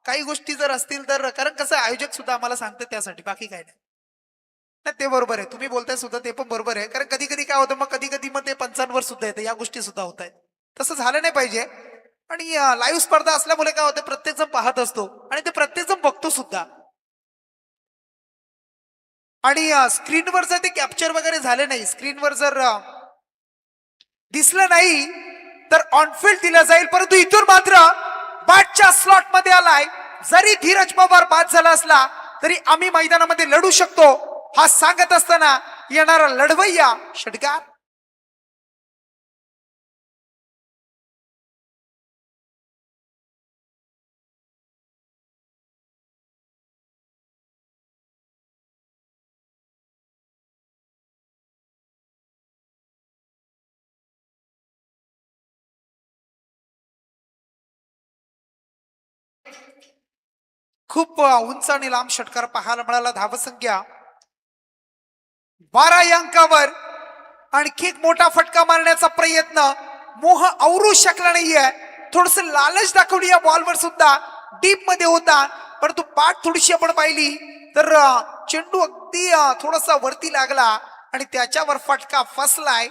काही गोष्टी जर असतील तर, कारण कसं आयोजक सुद्धा आम्हाला सांगते त्यासाठी, बाकी काय नाही. ते बरोबर आहे, तुम्ही बोलताय सुद्धा ते पण बरोबर आहे. कारण कधी कधी काय होतं, मग कधी कधी मग ते पंचांवर सुद्धा येतं, या गोष्टी सुद्धा होत आहेत. तसं झालं नाही पाहिजे. आणि लाईव्ह स्पर्धा असल्यामुळे काय होतं, प्रत्येक जण पाहत असतो आणि ते प्रत्येक जण बघतो सुद्धा. आणि स्क्रीनवर जर ते कॅप्चर वगैरे झाले नाही, स्क्रीनवर जर दिसलं नाही तर ऑनफिल्ड दिलं जाईल. परंतु इथून मात्र बॅटच्या स्लॉट मध्ये आलाय. जरी धीरज पवार बाद झाला असला तरी आम्ही मैदानामध्ये लढू शकतो, हा सांगत असताना येणारा लढवय्या षटकार. खूप उंच आणि लांब षटकार पाहायला मिळाला. धावसंख्या 12 या अंकावर. आणखी एक मोठा फटका मारण्याचा प्रयत्न मोह आवरू शकला नाहीये. थोडस लालच दाखवली या बॉलवर सुद्धा. डीप मध्ये होता, परंतु पाठ थोडीशी आपण पाहिली तर चेंडू अगदी थोडासा वरती लागला आणि त्याच्यावर फटका फसलाय.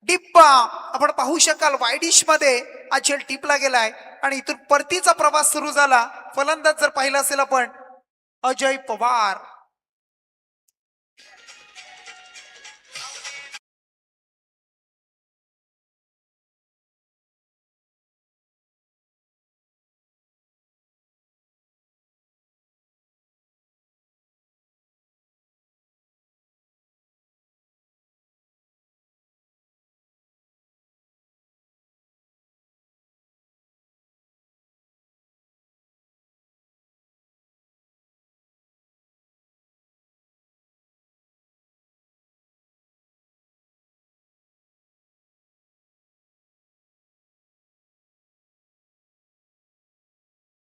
डीप आपण पाहू शकाल वायडिश मध्ये हा झेल टिपला गेलाय आणि इथून परतीचा प्रवास सुरू झाला. फलंदाज जर पाहिला असेल आपण अजय पवार.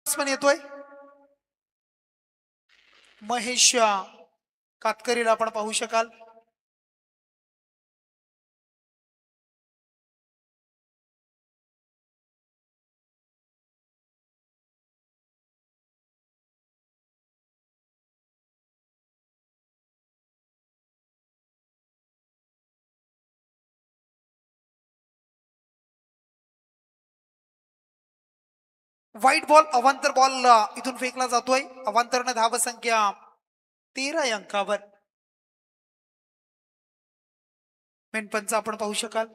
येतोय महेश कातकरीला आपण पाहू शकाल. व्हाईट बॉल अवांतर बॉल इथून फेकला जातोय. अवांतरनं धाव संख्या 13 या अंकावर. मेनपंच आपण पाहू शकाल.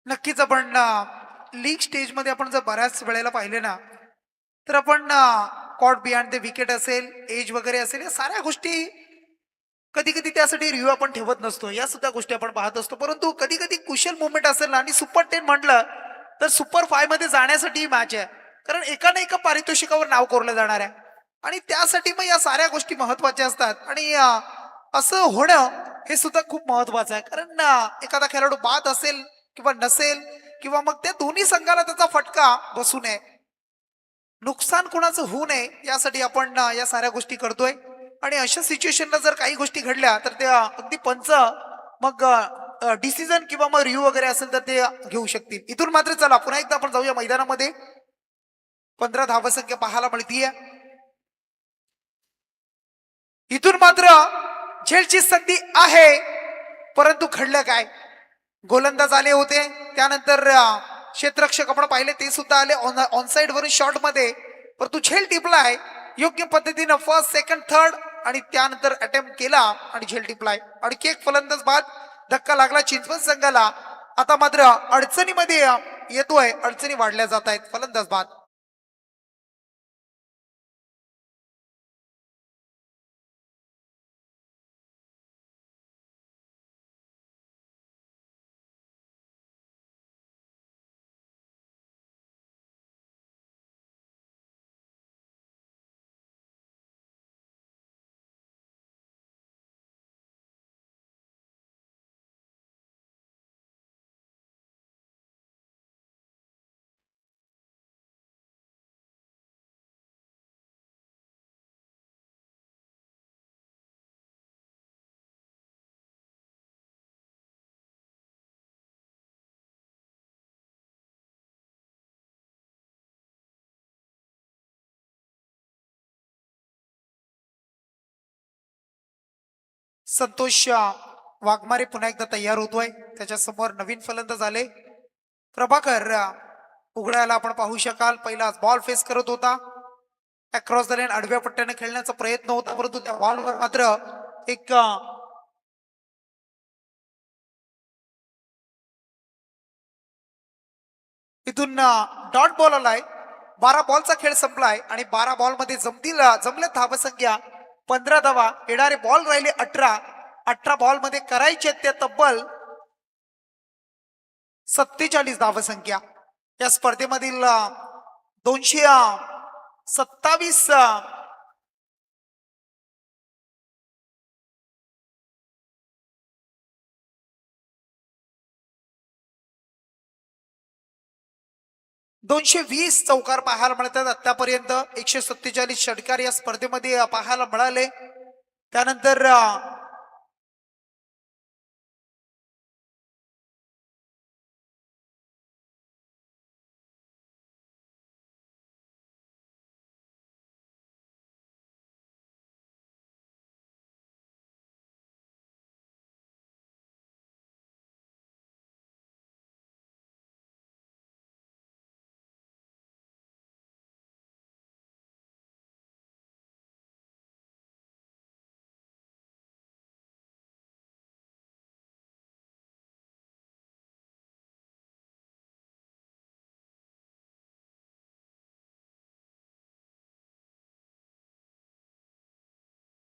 नक्कीच आपण लीग स्टेज मध्ये आपण जर बऱ्याच वेळेला पाहिले ना तर आपण कॉट बिहाइंड द विकेट असेल, एज वगैरे असेल, या साऱ्या गोष्टी कधी कधी त्यासाठी रिव्ह्यू आपण ठेवत नसतो. या सुद्धा गोष्टी आपण पाहत असतो. परंतु कधी कधी कुशल मुवमेंट असेल ना आणि सुपर 10 म्हटलं तर सुपर 5 मध्ये जाण्यासाठी ही मॅच आहे. कारण एका ना एका पारितोषिकावर नाव कोरलं जाणार आहे आणि त्यासाठी मग या साऱ्या गोष्टी महत्वाच्या असतात. आणि असं होणं हे सुद्धा खूप महत्वाचं आहे. कारण एखादा खेळाडू बाद असेल किंवा नसेल किंवा मग त्या दोन्ही संघाला त्याचा फटका बसू नये, नुकसान कोणाचं होऊ नये, यासाठी आपण या साऱ्या गोष्टी करतोय. आणि अशा सिच्युएशनला जर काही गोष्टी घडल्या तर त्या अगदी पंच मग डिसिजन किंवा मग रिव्ह्यू वगैरे असेल तर ते घेऊ शकतील. इथून मात्र चला पुन्हा एकदा आपण जाऊया मैदानामध्ये. 15 धावसंख्या पाहायला मिळतीये. इथून मात्र झेलची संधी आहे, परंतु घडलं काय, गोलंदाज आले होते, त्यानंतर क्षेत्ररक्षक आपण पाहिले ते सुद्धा आले ऑनसाइड वरून शॉट मध्ये, परंतु झेल टिपलाय योग्य पद्धतीनं फर्स्ट सेकंड थर्ड आणि त्यानंतर अटेम्प्ट केला आणि झेल टिपलाय. आणखी एक फलंदाज बाद, धक्का लागला चिंचवड संघाला. आता मात्र अडचणीमध्ये येतोय, अडचणी वाढल्या जात आहेत. फलंदाज बाद. संतोष वाघमारे पुन्हा एकदा तयार होतोय. त्याच्या समोर नवीन फलंदाज आले. प्रभाकर उघडायला आपण पाहू शकाल. पहिलाच बॉल फेस करत होता. अक्रॉस द लाईन आडव्या पट्ट्याने खेळण्याचा प्रयत्न होता, परंतु त्या बॉलवर मात्र एक इथून डॉट बॉल आलाय. 12 बॉलचा खेळ संपलाय आणि 12 बॉल मध्ये जमल्या धावसंख्या 15 धावा. येणारे बॉल राहिले 18 बॉल मध्ये करायचे ते तब्बल 47 धावसंख्या. या स्पर्धेमधील 27 220 चौकार पाहायला मिळतात आतापर्यंत. 147 षटकार या स्पर्धेमध्ये पाहायला मिळाले. त्यानंतर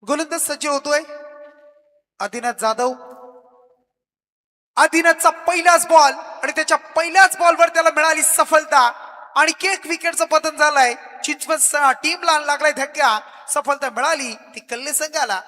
गोलंदाज सज्ज होतोय आदिनाथ जाधव. आदिनाथचा पहिलाच बॉल आणि त्याच्या पहिल्याच बॉलवर त्याला मिळाली सफलता आणि केक विकेटचं पतन झालंय. चिंचवड टीमला लागलाय धक्का. सफलता मिळाली ती कल्ले संघाला.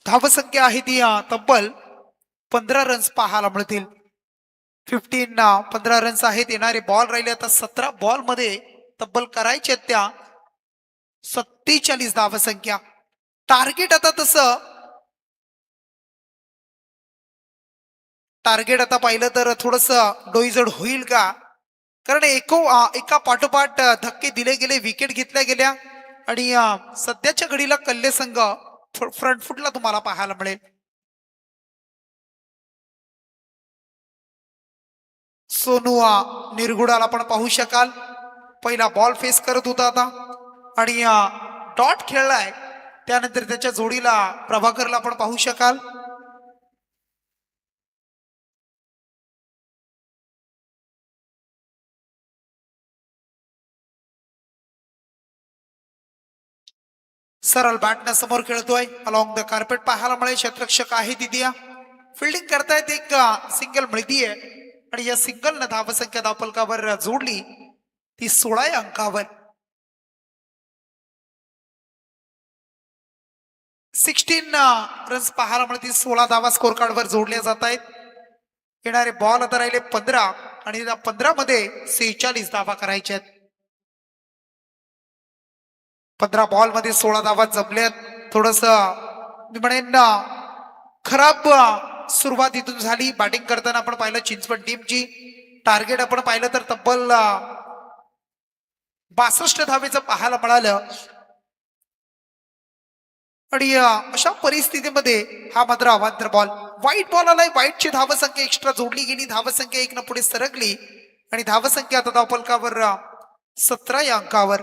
धावसंख्या आहे ती तब्बल 15 रन्स पाहायला मिळतील. 15 रन्स आहेत. येणारे बॉल राहिले आता 17 बॉल मध्ये तब्बल करायचे त्या 47 धावसंख्या. टार्गेट आता तसं टार्गेट आता पाहिलं तर थोडस डोईजड होईल का, कारण एका पाठोपाठ धक्के दिले गेले, विकेट घेतल्या गेल्या आणि सध्याच्या घडीला कल्ले संघ फ्रंट फुटला तुम्हाला पाहायला मिळेल. सोनू निरगुडाला पण पाहू शकाल. पहिला बॉल फेस करत होता आता आणि डॉट खेळलाय. त्यानंतर त्याच्या जोडीला प्रभाकरला पण पाहू शकाल. सरळ बॅटनं समोर खेळतोय. अलॉंग द कार्पेट पाहायला मिळेल. क्षेत्ररक्षक आहे दिदिया. फिल्डिंग करतायत. एक सिंगल मिळतीये आणि या सिंगलनं धावसंख्या धावफलकावर जोडली ती 16 या अंकावर. 16 रन्स पाहायला मिळतील. 16 धावा स्कोर कार्डवर जोडल्या जात आहेत. येणारे बॉल आता राहिले 15 आणि त्या 15 मध्ये 46 धावा करायच्या आहेत. 15 बॉल मध्ये 16 धावा जमल्यात. थोडस मी म्हणेन खराब सुरुवात इथून झाली. बॅटिंग करताना आपण पाहिलं चिंचवड टीमची टार्गेट आपण पाहिलं तर तब्बल 62 धावेचं पाहायला मिळालं आणि अशा परिस्थितीमध्ये हा मात्र अवांतर बॉल. वाईट बॉल आलाय. वाईटची धावसंख्या एक्स्ट्रा जोडली गेली. धावसंख्या 1 न पुढे सरकली आणि धावसंख्या आता धावफलकावर 17 या अंकावर.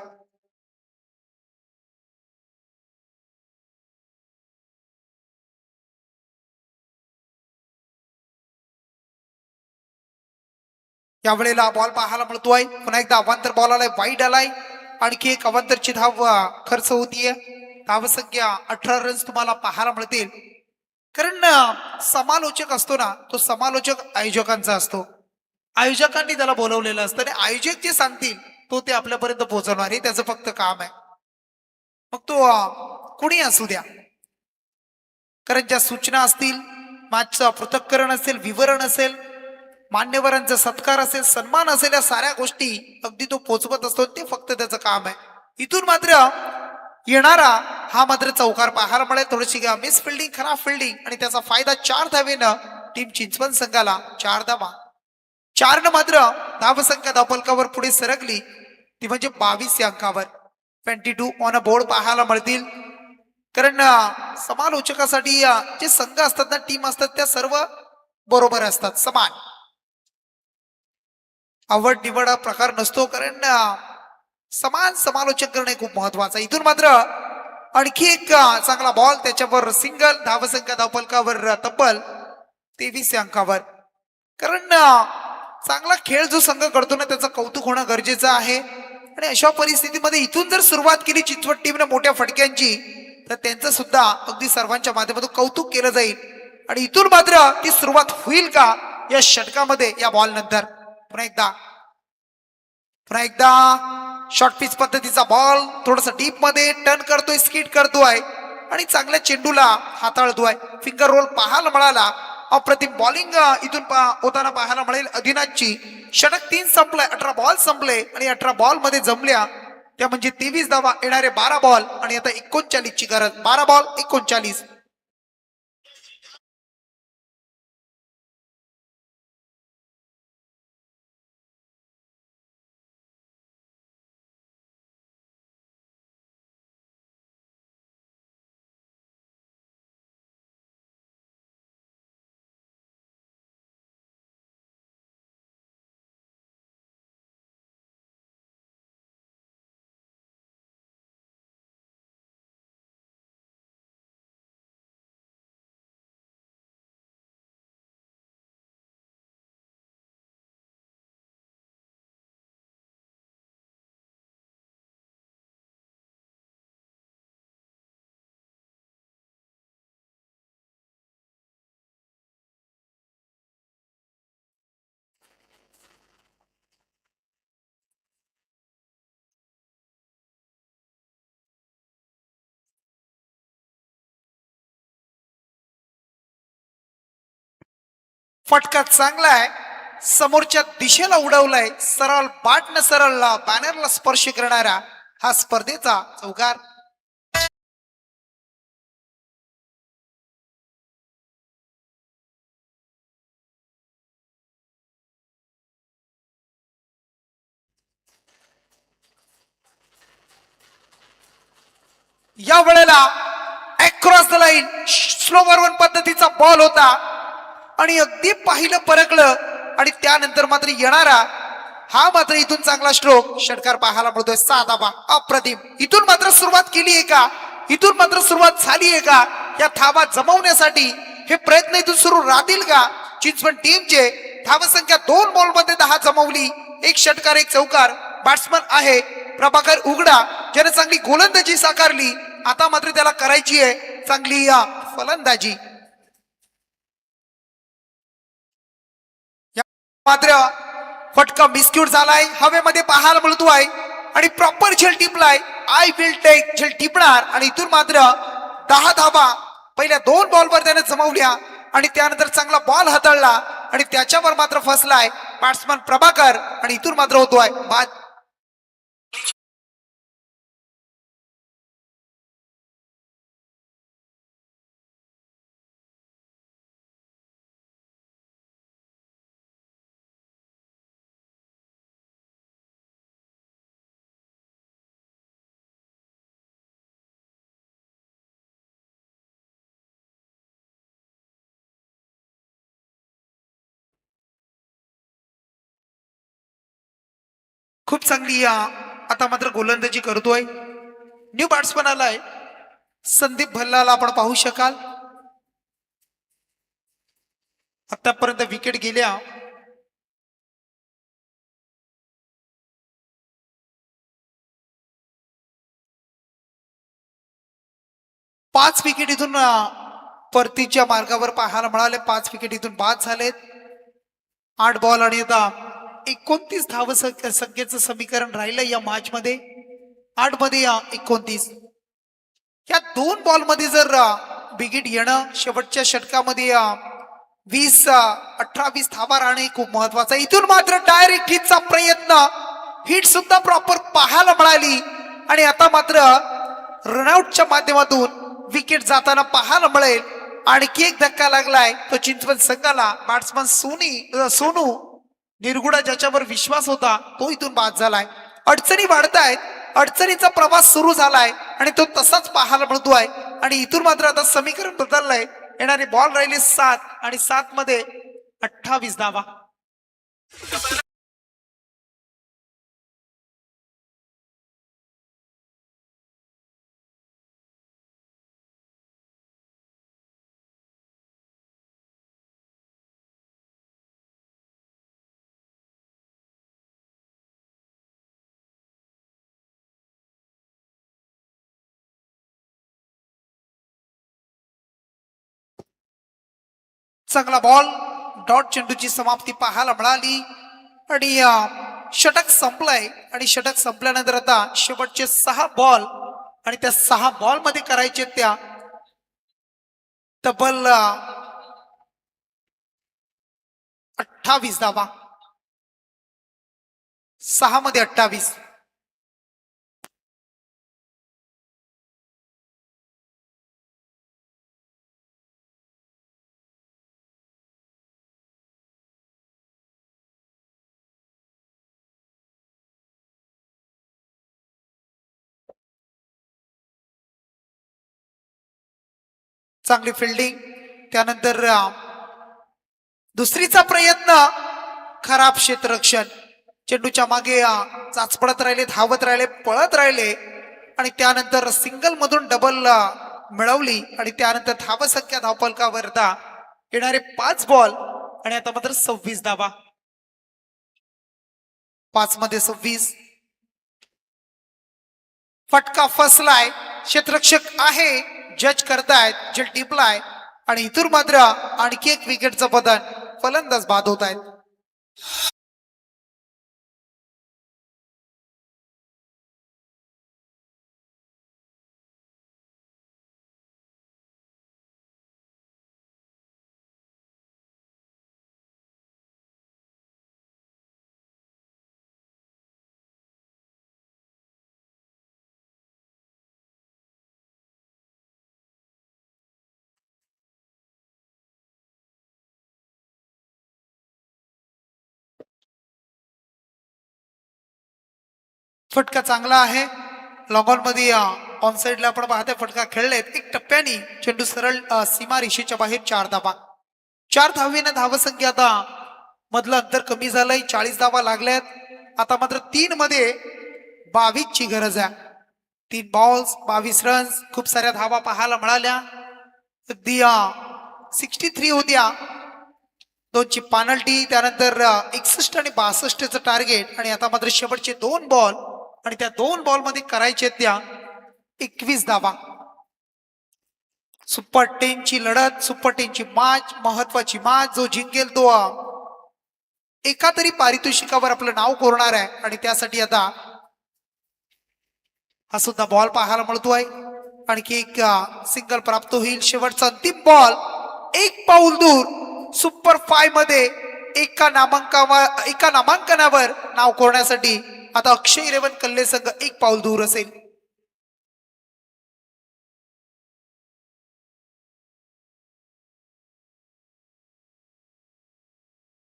यावेळेला बॉल पाहायला मिळतोय. पुन्हा एकदा अवांतर बॉल आलाय. वाईड आलाय. आणखी एक अवांतरची धाव खर्च होतीये. धावसंख्या 18 रन्स तुम्हाला पाहायला मिळतील. कारण समालोचक असतो ना, तो समालोचक आयोजकांचा असतो. आयोजकांनी त्याला बोलवलेलं असतं आणि आयोजक जे सांगतील तो ते आपल्यापर्यंत पोहोचवणार हे त्याचं फक्त काम आहे. मग तो कुणी असू द्या. कारण ज्या सूचना असतील, मॅचचं पृथक्करण असेल, विवरण असेल, मान्यवरांचा सत्कार असेल, सन्मान असेल, या साऱ्या गोष्टी अगदी तो पोचवत असतो. ते फक्त त्याचं काम आहे. इथून मात्र येणारा हा मात्र चौकार पाहायला मिळेल. थोडीशी मिस फिल्डिंग, खराब फिल्डिंग आणि त्याचा फायदा 4 धावेनं टीम चिंचवड संघाला. 4 धावा. 4 न मात्र धावसंख्या धावफलकावर पुढे सरकली ती म्हणजे 22 या अंकावर. 22 ऑन अ बोर्ड पाहायला मिळतील. कारण समालोचकासाठी जे संघ असतात ना, टीम असतात, त्या सर्व बरोबर असतात, समान. आवड निवड हा प्रकार नसतो, कारण समान समालोचन करणे खूप महत्वाचं आहे. इथून मात्र आणखी एक चांगला बॉल, त्याच्यावर सिंगल, धावसंख्या धावफलकावर तब्बल 23 अंकावर. कारण चांगला खेळ जो संघ करतो ना त्याचं कौतुक होणं गरजेचं आहे. आणि अशा परिस्थितीमध्ये इथून जर सुरुवात केली चिंचवड टीमने मोठ्या फटक्यांची, तर त्यांचं सुद्धा अगदी सर्वांच्या माध्यमातून कौतुक केलं जाईल. आणि इथून मात्र ती सुरुवात होईल का या षटकामध्ये, या बॉल नंतर. पुन्हा एकदा शॉर्ट पिच पद्धतीचा बॉल, थोडस डीप मध्ये टर्न करतोय, स्किट करतोय आणि चांगल्या चेंडूला हाताळतोय. फिंगर रोल पाहायला मिळाला. अप्रतिम बॉलिंग इथून होताना पाहायला मिळेल अधिनाथची. षटक 3 संपलंय, 18 बॉल संपले आणि 18 बॉल मध्ये जमल्या त्या म्हणजे 23 धावा, येणारे 12 बॉल आणि आता 39 ची गरज. 12 बॉल 39. फटका चांगला आहे, समोरच्या दिशेला उडवलाय. सरळ बाट न सरळ बॅनरला स्पर्श करणारा हा स्पर्धेचा चौकार. या वेळेला across the line slower one पद्धतीचा बॉल होता आणि अगदी पाहिलं परकलं आणि त्यानंतर मात्र येणारा हा मात्र इथून चांगला स्ट्रोक षटकार पाहायला मिळतोय. 6 धावा, अप्रतिम. इथून मात्र सुरुवात केली आहे का, इथून मात्र सुरुवात झाली आहे का या धावा जमवण्यासाठी? हे प्रयत्न इथून सुरू राहतील का चिंचवड टीमचे? धावसंख्या 2 बॉल मध्ये 10 जमवली, 1 षटकार 1 चौकार. बॅट्समन आहे प्रभाकर उघडा, ज्याने चांगली गोलंदाजी साकारली. आता मात्र त्याला करायची आहे चांगली फलंदाजी. मात्र फटका मिसक्यूट झालाय, हवेमध्ये पाहायला मिळतोय आणि प्रॉपर झेल टिपलाय. आय विल टेक झेल टिपणार आणि इथून मात्र 10 धावा पहिल्या 2 बॉलवर त्याने जमवल्या आणि त्यानंतर चांगला बॉल हाताळला आणि त्याच्यावर मात्र फसलाय बॅट्समन प्रभाकर आणि इथून मात्र होतोय बाद. खूप चांगली आता मात्र गोलंदाजी करतोय. न्यू बॅट्समन आलाय संदीप भल्लाला आपण पाहू शकाल. आतापर्यंत विकेट गेल्या 5 विकेट इथून परतीच्या मार्गावर पाहायला मिळाले. 5 विकेट इथून बाद झालेत. 8 बॉल आणि आता 29 धावसंख्येचं समीकरण राहिलं या मॅच मध्ये. 8 मध्ये 29. या 2 बॉल मध्ये जर विकेट येणं, शेवटच्या षटकामध्ये 18-20 धावा राहणे खूप महत्वाचं आहे. इथून मात्र डायरेक्ट हिटचा प्रयत्न, हिट सुद्धा प्रॉपर पाहायला मिळाली आणि आता मात्र रनआउटच्या माध्यमातून विकेट जाताना पाहायला मिळेल. आणखी एक धक्का लागलाय तो चिंचवड संघाला. बॅट्समन सोनू निरगुडा, ज्याच्यावर विश्वास होता, तो इथून बाद झालाय. अडचणी वाढतायत, अडचणीचा प्रवास सुरू झालाय आणि तो तसाच पाहायला मिळतोय. आणि इथून मात्र आता समीकरण बदललंय. येणारे बॉल राहिले 7 आणि 7 मध्ये 28 धावा. चांगला बॉल, डॉट चेंडूची समाप्ती पाहायला मिळाली आणि षटक संपलाय. आणि षटक संपल्यानंतर आता शेवटचे 6 बॉल आणि त्या 6 बॉल मध्ये करायचे त्या तब्बल 28 धावा. 6 मध्ये 28. चांगली फिल्डिंग. त्यानंतर दुसरीचा प्रयत्न, खराब क्षेत्ररक्षण. चेंडूच्या मागे चाचपडत राहिले, धावत राहिले, पळत राहिले आणि त्यानंतर सिंगल मधून डबल मिळवली आणि त्यानंतर धावसंख्या धावफलकावर येणारे 5 बॉल आणि आता मात्र 26 धावा. 5 मध्ये 26. फटका फसलाय. क्षेत्ररक्षक आहे, जज करतायत, जे टिपलाय आणि इथून मात्र आणखी एक विकेटचं बदल. फलंदाज बाद होत आहेत. फटका चांगला आहे. लॉंग ऑन मध्ये ऑन साइडला आपण पाहतोय फटका खेळलेत. एक टप्प्याने चेंडू सरळ सीमा रेषेच्या बाहेर. 4 धावा. 4 धावेनं धावसंख्या आता मधलं अंतर कमी झालंय. 40 धावा लागल्यात. आता मात्र 3 मध्ये 22 ची गरज आहे. 3 बॉल्स 22 रन्स. खूप साऱ्या धावा पाहायला मिळाल्या. अगदी 63 होत्या. 2ची पेनल्टी, त्यानंतर 61 आणि 62चं टार्गेट आणि आता मात्र शेवटचे 2 बॉल आणि त्या 2 बॉल मध्ये करायचे त्या 21 धावा. सुपर 10 ची लढत, सुपर 10 ची मॅच, महत्वाची मॅच. जो जिंकेल तो एका तरी पारितोषिकावर आपलं नाव कोरणार आहे आणि त्यासाठी आता हा सुद्धा बॉल पाहायला मिळतोय. आणखी एक सिंगल प्राप्त होईल. शेवटचा अंतिम बॉल, 1 पाऊल दूर. सुपर 5 मध्ये एका नामांकनावर नाव कोरण्यासाठी आता अक्षय 11 कल्ले संघ 1 पाऊल दूर असेल.